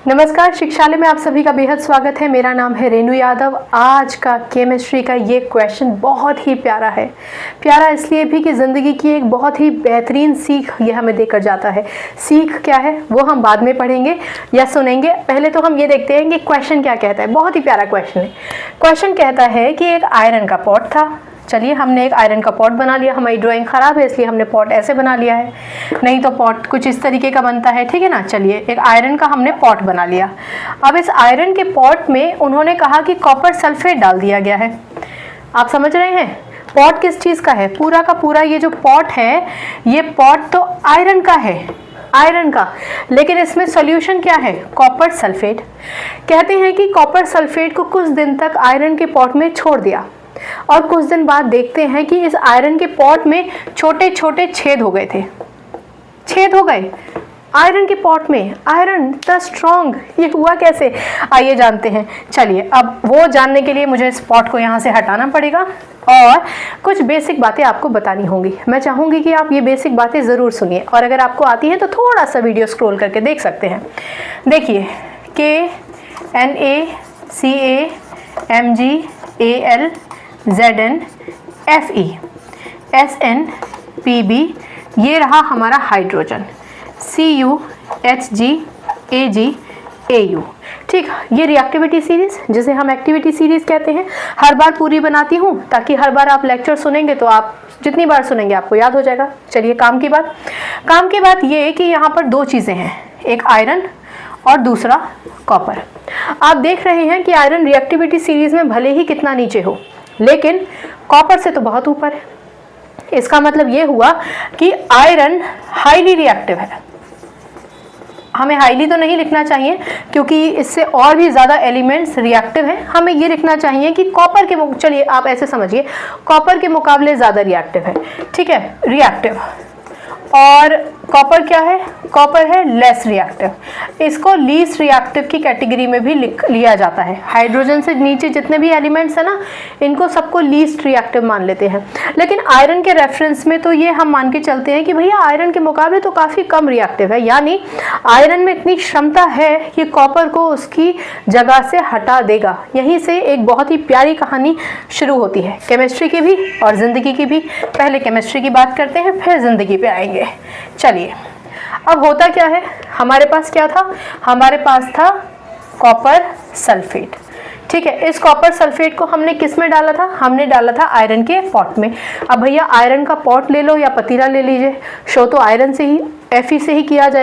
नमस्कार, शिक्षालय में आप सभी का बेहद स्वागत है। मेरा नाम है रेनू यादव। आज का केमिस्ट्री का ये क्वेश्चन बहुत ही प्यारा है। प्यारा इसलिए भी कि ज़िंदगी की एक बहुत ही बेहतरीन सीख ये हमें देकर जाता है। सीख क्या है वो हम बाद में पढ़ेंगे या सुनेंगे। पहले तो हम ये देखते हैं कि क्वेश्चन क्या कहता है। बहुत ही प्यारा क्वेश्चन है। क्वेश्चन कहता है कि एक आयरन का पॉट था। चलिए, हमने एक आयरन का पॉट बना लिया। हमारी ड्राइंग ख़राब है इसलिए हमने पॉट ऐसे बना लिया है, नहीं तो पॉट कुछ इस तरीके का बनता है, ठीक है ना। चलिए, एक आयरन का हमने पॉट बना लिया। अब इस आयरन के पॉट में उन्होंने कहा कि कॉपर सल्फेट डाल दिया गया है। आप समझ रहे हैं पॉट किस चीज़ का है? पूरा का पूरा ये जो पॉट है, ये पॉट तो आयरन का है, आयरन का, लेकिन इसमें सॉल्यूशन क्या है? Copper sulphate. कहते हैं कि कॉपर सल्फेट को कुछ दिन तक आयरन के पॉट में छोड़ दिया और कुछ दिन बाद देखते हैं कि इस आयरन के पॉट में छोटे छोटे छेद हो गए थे। छेद हो गए आयरन के पॉट में। आयरन इतना स्ट्रॉन्ग, ये हुआ कैसे? आइए जानते हैं। चलिए, अब वो जानने के लिए मुझे इस पॉट को यहाँ से हटाना पड़ेगा और कुछ बेसिक बातें आपको बतानी होंगी। मैं चाहूँगी कि आप ये बेसिक बातें ज़रूर सुनिए और अगर आपको आती हैं तो थोड़ा सा वीडियो स्क्रॉल करके देख सकते हैं। देखिए, KNaCaMgAl ZnFe SnPb, ये रहा हमारा हाइड्रोजन CuHgAgAu। ठीक, ये रिएक्टिविटी सीरीज जिसे हम एक्टिविटी सीरीज कहते हैं, हर बार पूरी बनाती हूँ ताकि हर बार आप लेक्चर सुनेंगे तो आप जितनी बार सुनेंगे आपको याद हो जाएगा। चलिए, काम की बात ये कि यहाँ पर दो चीज़ें हैं, एक आयरन और दूसरा कॉपर। आप देख रहे हैं कि आयरन रिएक्टिविटी सीरीज में भले ही कितना नीचे हो, लेकिन कॉपर से तो बहुत ऊपर है। इसका मतलब ये हुआ कि आयरन हाईली रिएक्टिव है। हमें हाईली तो नहीं लिखना चाहिए क्योंकि इससे और भी ज़्यादा एलिमेंट्स रिएक्टिव हैं। हमें ये लिखना चाहिए कि कॉपर के, चलिए आप ऐसे समझिए, कॉपर के मुकाबले ज़्यादा रिएक्टिव है। ठीक है, रिएक्टिव। और कॉपर क्या है? कॉपर है लेस रिएक्टिव। इसको लीस्ट रिएक्टिव की कैटेगरी में भी लिया जाता है। हाइड्रोजन से नीचे जितने भी एलिमेंट्स हैं ना, इनको सबको लीस्ट रिएक्टिव मान लेते हैं। लेकिन आयरन के रेफरेंस में तो ये हम मान के चलते हैं कि भैया आयरन के मुकाबले तो काफ़ी कम रिएक्टिव है, यानी आयरन में इतनी क्षमता है कि कॉपर को उसकी जगह से हटा देगा। यहीं से एक बहुत ही प्यारी कहानी शुरू होती है, केमिस्ट्री की भी और ज़िंदगी की भी। पहले केमिस्ट्री की बात करते हैं, फिर ज़िंदगी पे आएंगे। चलिए, अब होता क्या है, हमारे पास क्या था? हमारे पास था कॉपर सल्फेट। ठीक है, इस कॉपर सल्फेट को हमने किस में डाला था? हमने डाला था आयरन के पॉट में। अब भैया आयरन का पॉट ले लो या पतीला ले लीजिए, शो तो आयरन से ही, Fe से ही किया जाएगा।